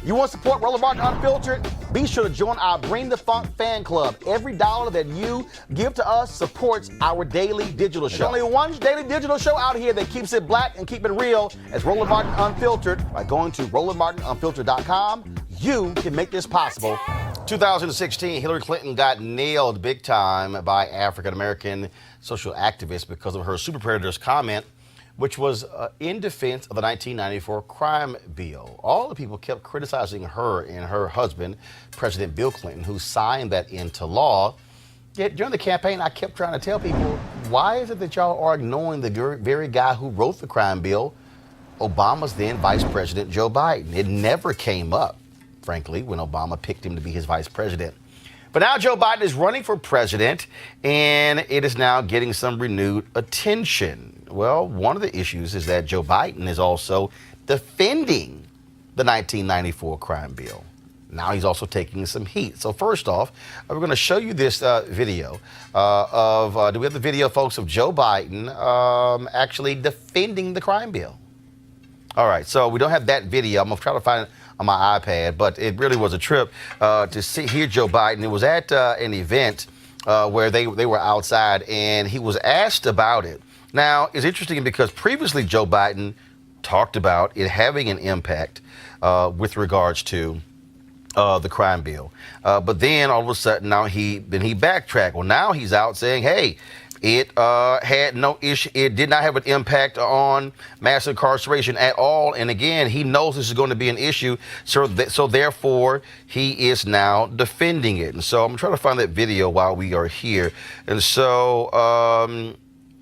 You want to support Roland Martin Unfiltered? Be sure to join our Bring the Funk fan club. Every dollar that you give to us supports our daily digital show. There's only one daily digital show out here that keeps it black and keep it real as Roland Martin Unfiltered. By going to RolandMartinUnfiltered.com, you can make this possible. 2016, Hillary Clinton got nailed big time by African-American social activists because of her super predators comment, which was in defense of the 1994 crime bill. All the people kept criticizing her and her husband, President Bill Clinton, who signed that into law. Yet during the campaign, I kept trying to tell people, why is it that y'all are ignoring the very guy who wrote the crime bill, Obama's then Vice President Joe Biden? It never came up, frankly, when Obama picked him to be his vice president. But now Joe Biden is running for president, and it is now getting some renewed attention. Well, one of the issues is that Joe Biden is also defending the 1994 crime bill. Now he's also taking some heat. So first off, we're going to show you this video do we have the video, folks, of Joe Biden actually defending the crime bill? All right, so we don't have that video. I'm going to try to find it on my iPad, but it really was a trip to hear Joe Biden. It was at an event where they were outside, and he was asked about it. Now, it's interesting because previously Joe Biden talked about it having an impact with regards to the crime bill. But then all of a sudden now he backtracked. Well, now he's out saying, hey, it had no issue. It did not have an impact on mass incarceration at all. And again, he knows this is going to be an issue. So therefore, he is now defending it. And so I'm trying to find that video while we are here. And so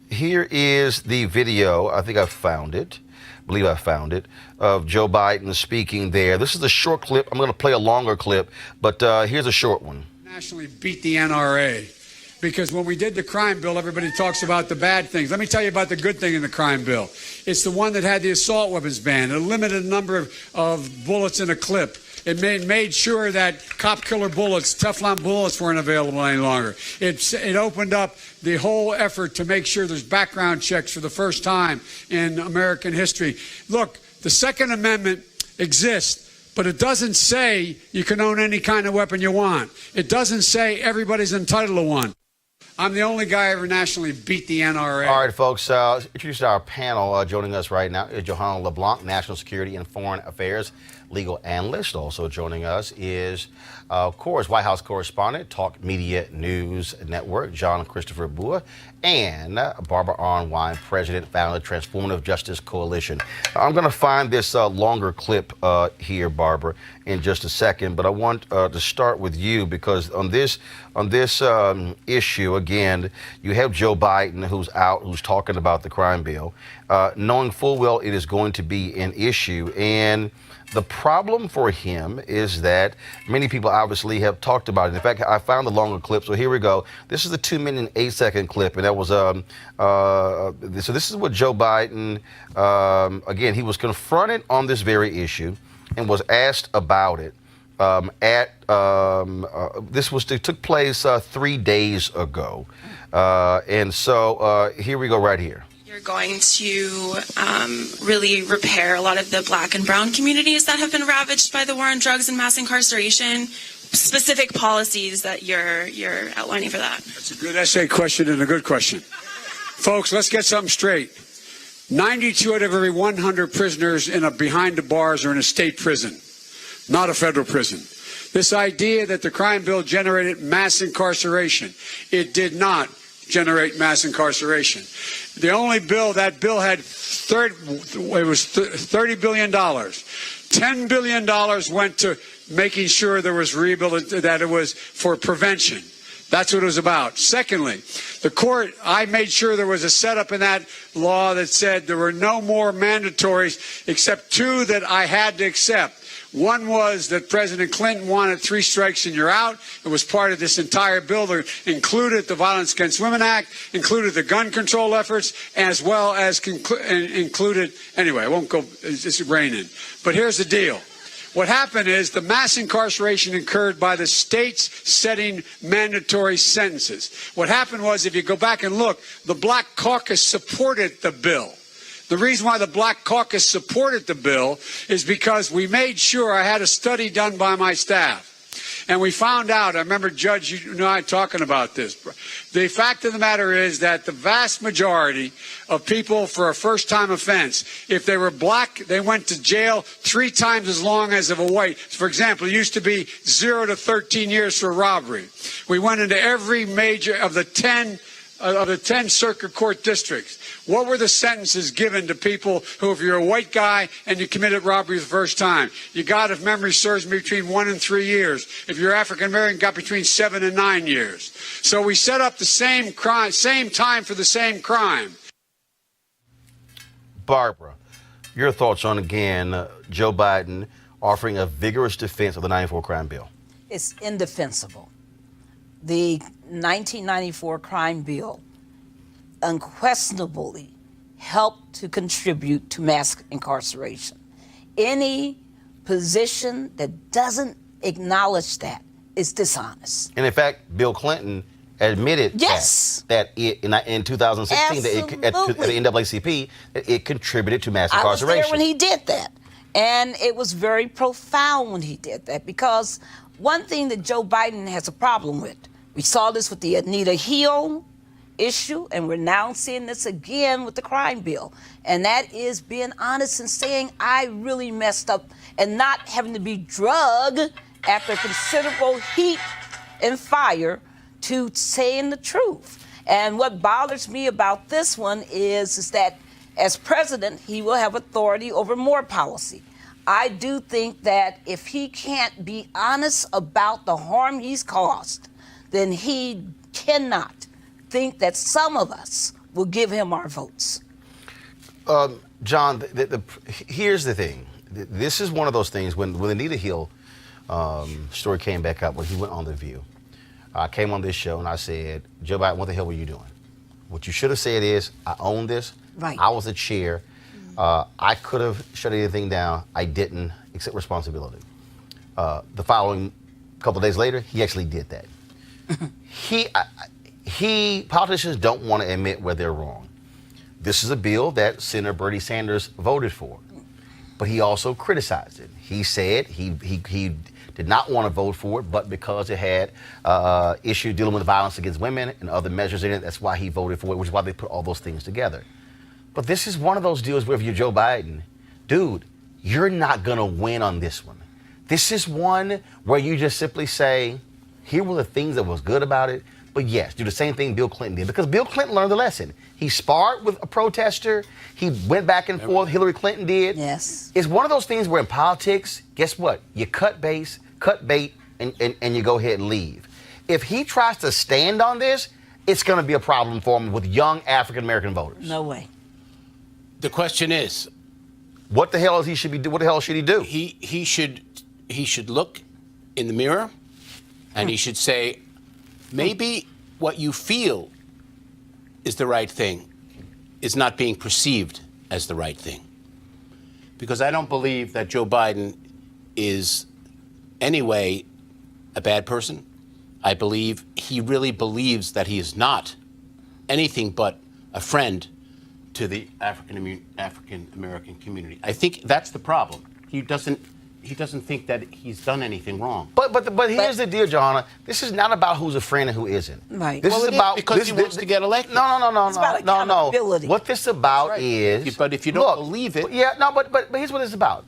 here is the video. I think I found it. I believe I found it, of Joe Biden speaking there. This is a short clip. I'm going to play a longer clip, but here's a short one. Nationally beat the NRA. Because when we did the crime bill, everybody talks about the bad things. Let me tell you about the good thing in the crime bill. It's the one that had the assault weapons ban, a limited number of bullets in a clip. It made sure that cop killer bullets, Teflon bullets, weren't available any longer. It opened up the whole effort to make sure there's background checks for the first time in American history. Look, the Second Amendment exists, but it doesn't say you can own any kind of weapon you want. It doesn't say everybody's entitled to one. I'm the only guy ever nationally beat the NRA. All right, folks, introduce our panel. Joining us right now is Johanna LeBlanc, National Security and Foreign Affairs legal analyst. Also joining us is, of course, White House correspondent, Talk Media News Network, John Christopher Bua, and Barbara Arnwine, president, founder of Transformative Justice Coalition. I'm going to find this longer clip here, Barbara, in just a second, but I want to start with you because on this issue, again, you have Joe Biden who's out, who's talking about the crime bill, knowing full well it is going to be an issue. And the problem for him is that many people obviously have talked about it. In fact, I found the longer clip, so here we go. This is the 2-minute and 8-second clip, and that was so this is what Joe Biden, again, he was confronted on this very issue and was asked about it it took place 3 days ago, and so here we go right here. You're going to really repair a lot of the black and brown communities that have been ravaged by the war on drugs and mass incarceration. Specific policies that you're outlining for that. That's a good essay question and a good question. Folks, let's get something straight. 92 out of every 100 prisoners behind the bars are in a state prison, not a federal prison. This idea that the crime bill generated mass incarceration, it did not generate mass incarceration. The only bill, that bill had $30 billion. $10 billion went to making sure there was that it was for prevention. That's what it was about. Secondly, the court, I made sure there was a setup in that law that said there were no more mandatories except two that I had to accept. One was that President Clinton wanted 3 strikes and you're out. It was part of this entire bill that included the Violence Against Women Act, included the gun control efforts, as well as included, anyway, I won't go, it's raining. But here's the deal. What happened is the mass incarceration incurred by the states setting mandatory sentences. What happened was, if you go back and look, the Black Caucus supported the bill. The reason why the Black Caucus supported the bill is because we made sure, I had a study done by my staff. And we found out, I remember, Judge, you and I talking about this. The fact of the matter is that the vast majority of people for a first-time offense, if they were black, they went to jail 3 times as long as of a white. For example, it used to be 0 to 13 years for robbery. We went into every major of the 10 circuit court districts. What were the sentences given to people who, if you're a white guy and you committed robbery the first time, you got, if memory serves me, between 1 and 3 years. If you're African American, got between 7 and 9 years. So we set up the same crime, same time for the same crime. Barbara, your thoughts on, again, Joe Biden offering a vigorous defense of the 94 crime bill? It's indefensible. The 1994 crime bill unquestionably helped to contribute to mass incarceration. Any position that doesn't acknowledge that is dishonest. And in fact, Bill Clinton admitted that in 2016 that at the NAACP that it contributed to mass incarceration. I was there when he did that. And it was very profound when he did that, because one thing that Joe Biden has a problem with, we saw this with the Anita Hill issue, and we're now seeing this again with the crime bill. And that is being honest and saying, I really messed up, and not having to be drugged after considerable heat and fire to saying the truth. And what bothers me about this one is that as president, he will have authority over more policy. I do think that if he can't be honest about the harm he's caused, then he cannot think that some of us will give him our votes. John, here's the thing. This is one of those things when the Anita Hill story came back up, when he went on The View. I came on this show and I said, Joe Biden, what the hell were you doing? What you should have said is, I own this. Right. I was the chair. I could have shut anything down. I didn't accept responsibility. The following couple of days later, he actually did that. Politicians don't want to admit where they're wrong. This is a bill that Senator Bernie Sanders voted for, but he also criticized it. He said he did not want to vote for it, but because it had issues dealing with violence against women and other measures in it, that's why he voted for it, which is why they put all those things together. But this is one of those deals where if you're Joe Biden, dude, you're not going to win on this one. This is one where you just simply say, here were the things that was good about it, but yes, do the same thing Bill Clinton did, because Bill Clinton learned the lesson. He sparred with a protester. He went back and forth. Hillary Clinton did. Yes. It's one of those things where in politics, guess what? You cut bait, and you go ahead and leave. If he tries to stand on this, it's going to be a problem for him with young African-American voters. No way. The question is, what the hell should he do? He should look in the mirror, and he should say, maybe what you feel is the right thing is not being perceived as the right thing. Because I don't believe that Joe Biden is anyway a bad person. I believe he really believes that he is not anything but a friend to the African American community. I think that's the problem. He doesn't think that he's done anything wrong. But here's the deal, Johanna. This is not about who's a friend and who isn't. Right. This is about because he wants to get elected. No. It's about accountability. What this about is. But if you don't believe it. But here's what it's about.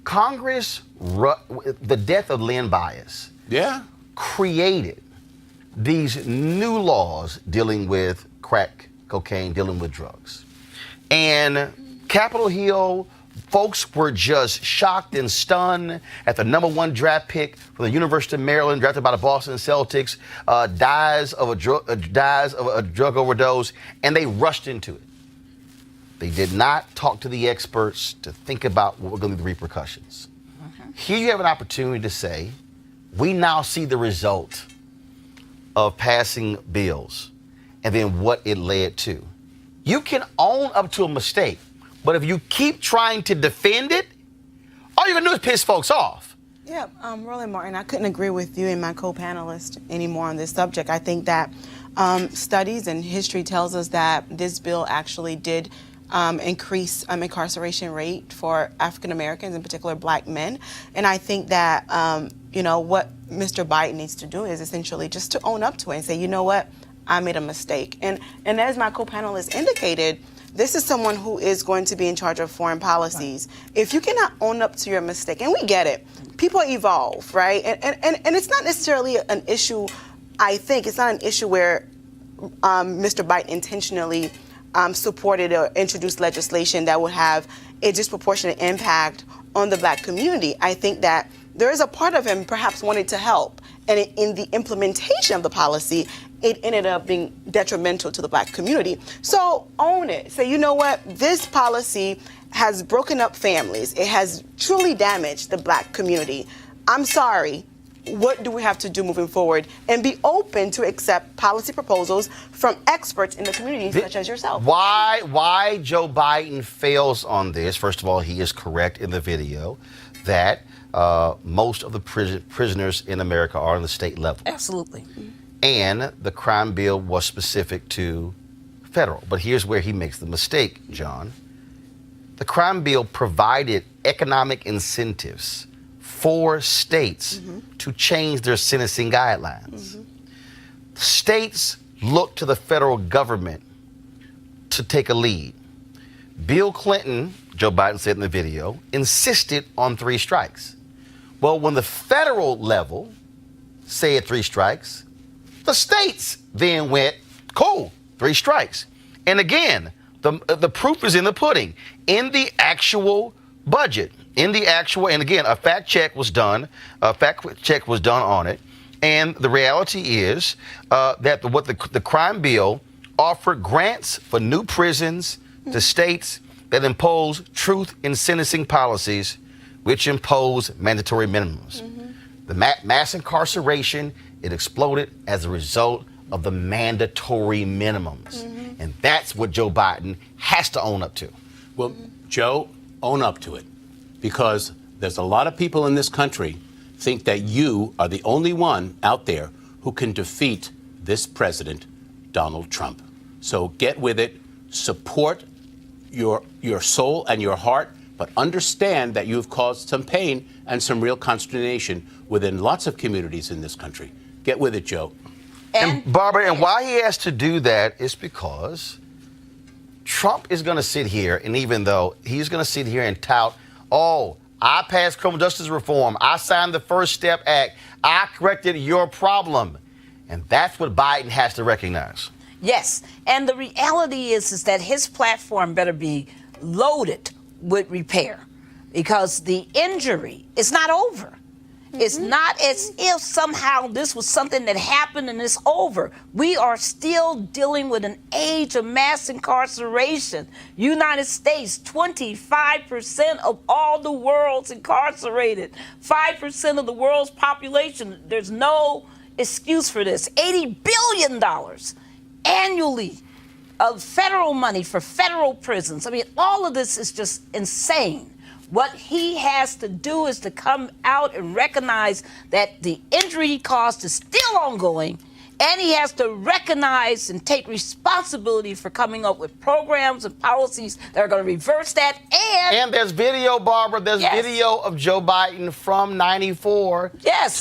Congress, the death of Lynn Bias, created these new laws dealing with crack cocaine, dealing with drugs. And Capitol Hill, folks were just shocked and stunned at the #1 draft pick from the University of Maryland, drafted by the Boston Celtics, dies of a drug overdose, and they rushed into it. They did not talk to the experts to think about what were going to be the repercussions. Here you have an opportunity to say, we now see the result of passing bills and then what it led to. You can own up to a mistake, but if you keep trying to defend it, all you're going to do is piss folks off. Yeah, Roland Martin, I couldn't agree with you and my co-panelist anymore on this subject. I think that studies and history tells us that this bill actually did increase incarceration rate for African Americans, in particular Black men. And I think that what Mr. Biden needs to do is essentially just to own up to it and say, you know what, I made a mistake. And as my co-panelist indicated, this is someone who is going to be in charge of foreign policies. If you cannot own up to your mistake, and we get it, people evolve, right? And it's not necessarily an issue, I think, it's not an issue where Mr. Biden intentionally supported or introduced legislation that would have a disproportionate impact on the Black community. I think that there is a part of him perhaps wanted to help, and in the implementation of the policy, it ended up being detrimental to the Black community. So own it. Say, you know what, this policy has broken up families. It has truly damaged the Black community. I'm sorry. What do we have to do moving forward? And be open to accept policy proposals from experts in the community, such as yourself. Why Joe Biden fails on this? First of all, he is correct in the video that most of the prisoners in America are on the state level. Absolutely. And the crime bill was specific to federal. But here's where he makes the mistake, John. The crime bill provided economic incentives for states to change their sentencing guidelines. States look to the federal government to take a lead. Bill Clinton, Joe Biden said in the video, insisted on 3 strikes. Well, when the federal level said 3 strikes, the states then went, cool, 3 strikes. And again, the proof is in the pudding. In the actual budget, and again, a fact check was done on it. And the reality is that the crime bill offered grants for new prisons to states that impose truth in sentencing policies, which impose mandatory minimums. The mass incarceration, it exploded as a result of the mandatory minimums. And that's what Joe Biden has to own up to. Well, Joe, own up to it. Because there's a lot of people in this country think that you are the only one out there who can defeat this president, Donald Trump. So get with it, support your soul and your heart, but understand that you've caused some pain and some real consternation within lots of communities in this country. Get with it, Joe. And Barbara, and why he has to do that is because Trump is going to sit here, and even though he's going to sit here and tout, oh, I passed criminal justice reform, I signed the First Step Act, I corrected your problem. And that's what Biden has to recognize. Yes, and the reality is that his platform better be loaded with repair, because the injury is not over. It's not as if somehow this was something that happened and it's over. We are still dealing with an age of mass incarceration. United States, 25% of all the world's incarcerated, 5% of the world's population. There's no excuse for this. $80 billion annually of federal money for federal prisons. I mean, all of this is just insane. What he has to do is to come out and recognize that the injury he caused is still ongoing, and he has to recognize and take responsibility for coming up with programs and policies that are going to reverse that. And there's video, Barbara, there's video of Joe Biden from '94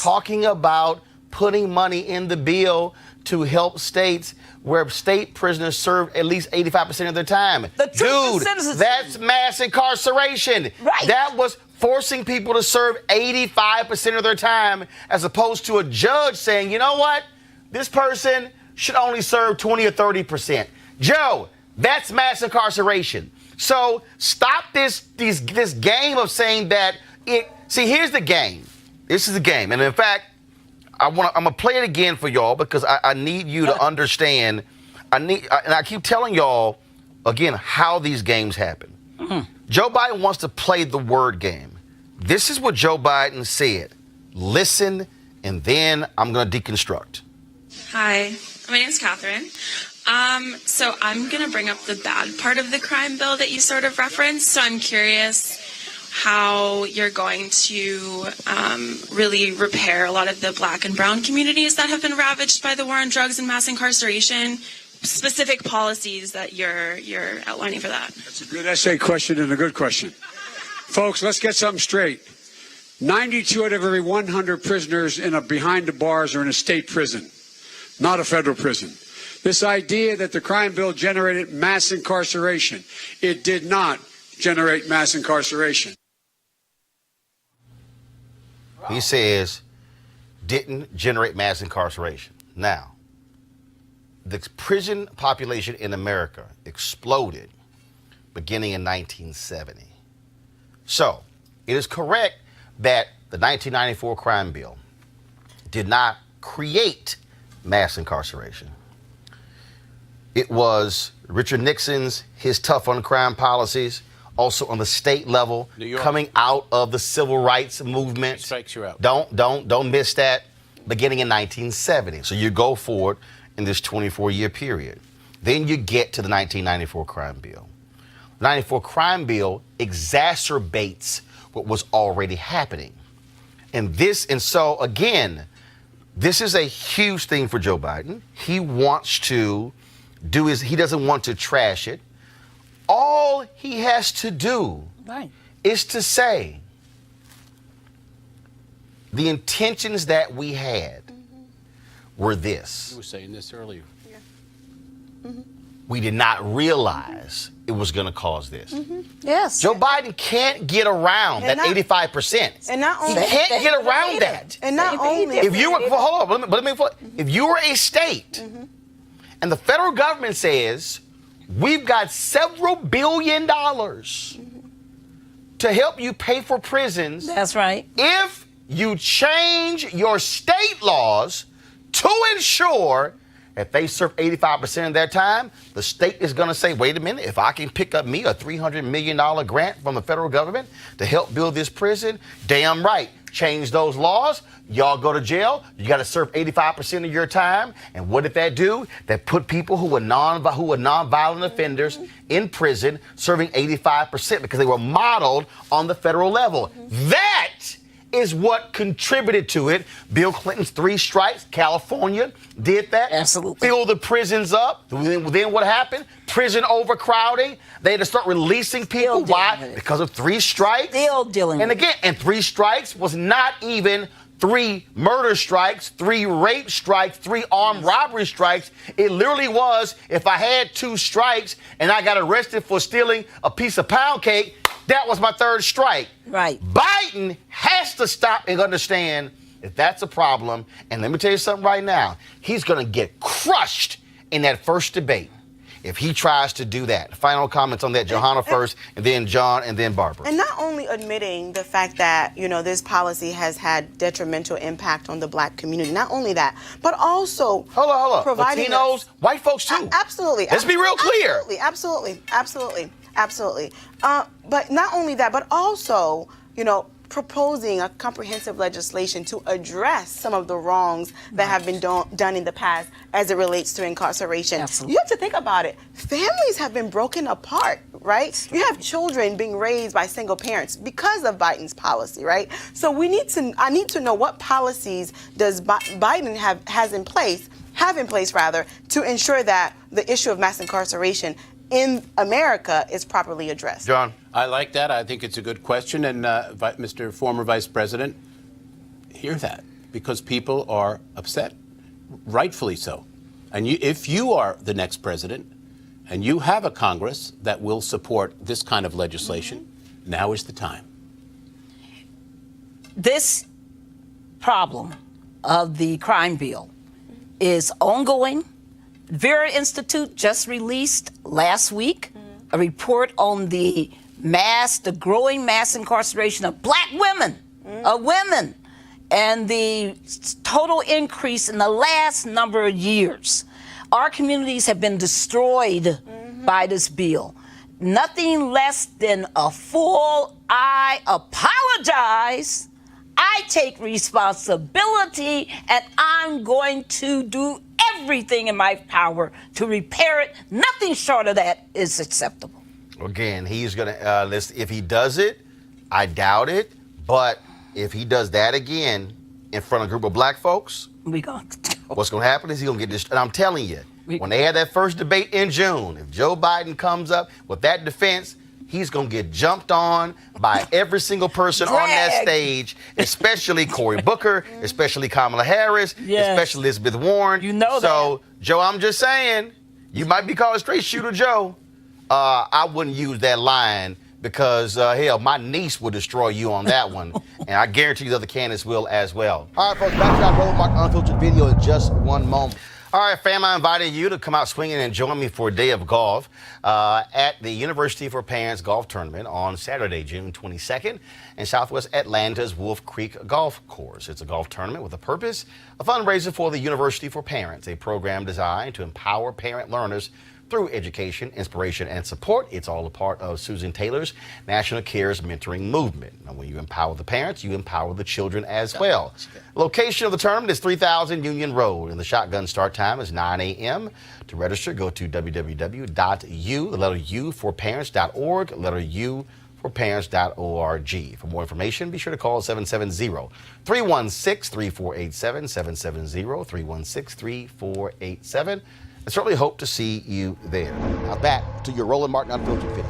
talking about putting money in the bill to help states where state prisoners serve at least 85% of their time. Dude, that's mass incarceration. Right. That was forcing people to serve 85% of their time, as opposed to a judge saying, you know what, this person should only serve 20 or 30%. Joe, that's mass incarceration. So stop this game of saying that see, here's the game. This is the game. And in fact, I'm gonna play it again for y'all because I need you to understand. And I keep telling y'all again how these games happen. Joe Biden wants to play the word game. This is what Joe Biden said. Listen, and then I'm gonna deconstruct. Hi, my name's Catherine. So I'm gonna bring up the bad part of the crime bill that you sort of referenced. So I'm curious how you're going to really repair a lot of the Black and brown communities that have been ravaged by the war on drugs and mass incarceration, specific policies that you're outlining for that? That's a good essay question and a good question. Folks, let's get something straight. 92 out of every 100 prisoners behind the bars are in a state prison, not a federal prison. This idea that the crime bill generated mass incarceration, it did not generate mass incarceration. He says, didn't generate mass incarceration. Now, the prison population in America exploded beginning in 1970. So, it is correct that the 1994 crime bill did not create mass incarceration. It was Richard Nixon's, his tough on crime policies, also on the state level, coming out of the civil rights movement. Strikes you out. Don't miss that. Beginning in 1970. So you go forward in this 24-year period. Then you get to the 1994 crime bill. The 94 crime bill exacerbates what was already happening. And so again, this is a huge thing for Joe Biden. He wants to he doesn't want to trash it. All he has to do is to say the intentions that we had were this. You were saying this earlier. Yeah. Mm-hmm. We did not realize it was going to cause this. Mm-hmm. Yes. Joe Biden can't get around that 85%. And not only he can't get around that. And not only If you were, hold on, let me if you were a state and the federal government says, we've got several $1 billion to help you pay for prisons. That's right. If you change your state laws to ensure that they serve 85% of their time, the state is going to say, wait a minute, if I can pick up me a $300 million grant from the federal government to help build this prison, damn right, change those laws. Y'all go to jail. You got to serve 85% of your time. And what did that do? That put people who were non-violent offenders in prison serving 85% because they were modeled on the federal level. That is what contributed to it. Bill Clinton's 3 strikes. California did that. Absolutely. Filled the prisons up. Then what happened? Prison overcrowding. They had to start releasing people. Why? Because of 3 strikes. Still dealing and with again, and 3 strikes was not even 3 murder strikes, 3 rape strikes, 3 armed robbery strikes. It literally was, if I had 2 strikes and I got arrested for stealing a piece of pound cake, that was my 3rd strike. Right. Biden has to stop and understand that that's a problem. And let me tell you something right now. He's going to get crushed in that first debate if he tries to do that. Final comments on that. Johanna first, and then John, and then Barbara. And not only admitting the fact that, this policy has had detrimental impact on the black community, not only that, but also Hold on. providing Latinos, white folks too. Absolutely. Let's be real clear. Absolutely. But not only that, but also, proposing a comprehensive legislation to address some of the wrongs that have been done in the past as it relates to incarceration. Absolutely. You have to think about it. Families have been broken apart, right? You have children being raised by single parents because of Biden's policy, right? So I need to know what policies does Biden have in place to ensure that the issue of mass incarceration in America is properly addressed. John? I like that. I think it's a good question. And Mr. Former Vice President, hear that, because people are upset, rightfully so. And if you are the next president and you have a Congress that will support this kind of legislation, now is the time. This problem of the crime bill is ongoing. The Vera Institute just released last week a report on the growing mass incarceration of black women, and the total increase in the last number of years. Our communities have been destroyed by this bill. Nothing less than a full I apologize. I take responsibility, and I'm going to do everything in my power to repair it. Nothing short of that is acceptable. Again, he's going to listen. If he does it, I doubt it. But if he does that again in front of a group of black folks, We going what's going to happen is he's going to get this. And I'm telling you, When they had that first debate in June, if Joe Biden comes up with that defense, he's going to get jumped on by every single person on that stage, especially Cory Booker, especially Kamala Harris, especially Elizabeth Warren. You know so, Joe, I'm just saying, you might be called Straight Shooter Joe. I wouldn't use that line because, hell, my niece will destroy you on that one. And I guarantee the other candidates will as well. All right, folks, back to our Roland Martin Unfiltered video in just one moment. All right, fam, I invited you to come out swinging and join me for a day of golf at the University for Parents Golf Tournament on Saturday, June 22nd in Southwest Atlanta's Wolf Creek Golf Course. It's a golf tournament with a purpose, a fundraiser for the University for Parents, a program designed to empower parent learners through education, inspiration, and support. It's all a part of Susan Taylor's National Cares Mentoring Movement. Now, when you empower the parents, you empower the children as well. Location of the tournament is 3000 Union Road, and the shotgun start time is 9 a.m. To register, go to www.u4parents.org, letter U for parents.org. For more information, be sure to call 770-316-3487, 770-316-3487. I certainly hope to see you there. Now back to your Roland Martin Unfiltered video.